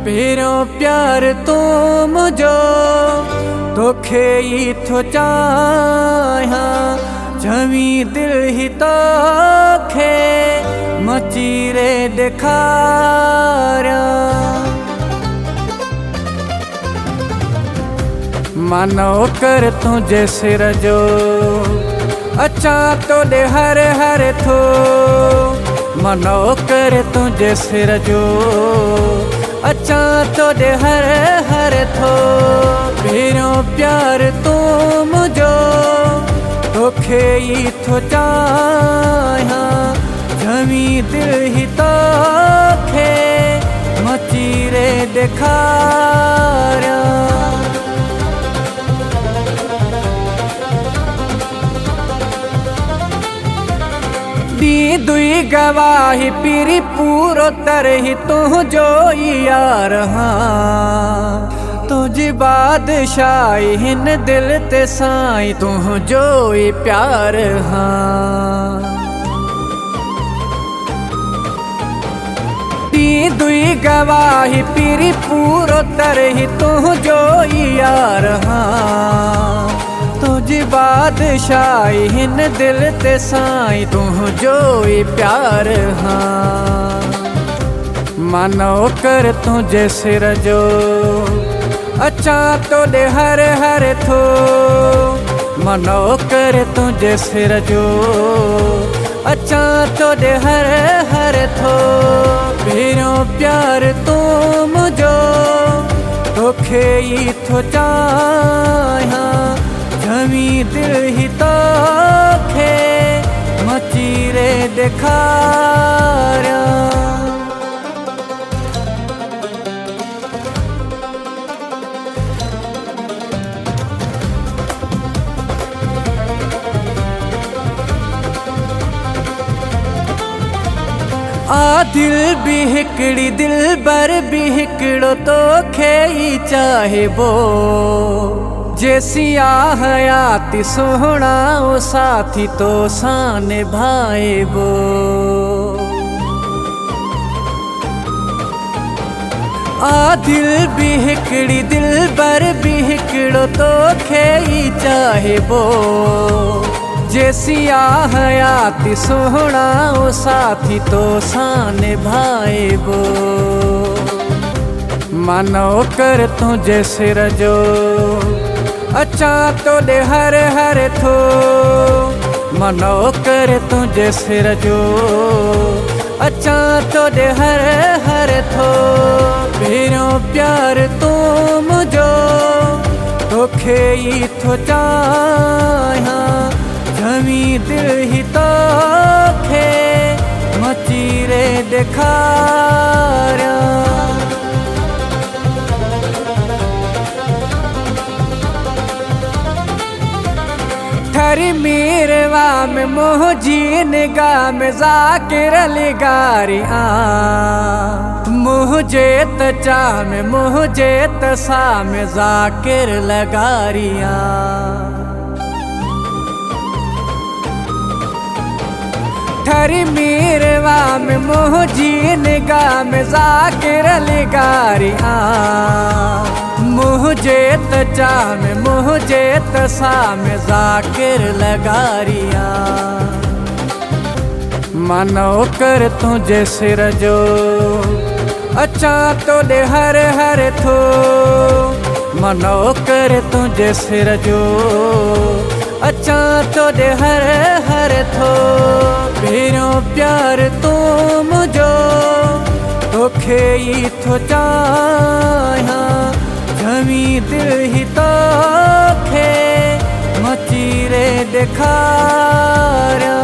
पेरो प्यार तू मुझो तोखे ही थो चाहा जमी दिल ही तोखे मचीरे दिखारा मानो कर तुझे सिर जो अच्छा तो दे हर हर थो मनो कर तुझे सिर जो अच्छा तो दे हर हर थो पेरो प्यार तू मुझो तोखे ही थो चाहा जमी दिल ही तोखे मचीरे दिखारा दी दुई गवाही पीरी पूरो तरही तू जो यार हाँ तुझी बादशाही हिन दिल ते साई तू जो प्यार हाँ दी दुई गवाही पीरी पूरो तरही तू जो यार हाँ तुझी बादशाही हिन दिल ते साई तू जो प्यार हाँ मानो कर तुझे सिर जो अच्छा तो दे हर हर थो मनो कर तुझे सिर जो अच्छा तो दे हर हर थो पेरो प्यार तू मुझो तोखे ही थो चाहा जमी दिल ही तोखे मचीरे दिखारा आ दिल भी हिकड़ी दिल बर भी हिकड़ो तोखे ही चाहे बो जैसिया हयाती सोहना ओ साथी तो सान भाई बो आ दिल भी हिकड़ी दिल बर भी हिकड़ो तोखे ही चाहे बो जैसिया हयाती सोहना ओ साथी तो सान भाई बो मानो कर तुझे सिर जो अच्छा तो दे हर हर थो मनो कर तुझे सिर जो अच्छा तो दे हर हर थो पेरो प्यार तू मुझो तोखे ही थो चाहा जमी दिल ही तोखे मचीरे दिखारा थरी मीरवा में मोह जी निगाह में जाकिर लिगारियाँ मोह जेत चाह में मोह जेत सा में जाकिर लगारियाँ थरी मीरवा में मोह जी निगाह में जाकिर लिगारियाँ मोह जेत चाह में मोह जेत सा में जाकिर लगारियाँ मानो कर तुझे सिर जो अच्छा तो दे हर हर थो मनो कर तुझे सिर जो अच्छा तो दे हर हर थो पेरो प्यार तू मुझो तोखे ही थो चाहा जमी दिल ही तोखे मचीरे दिखारा।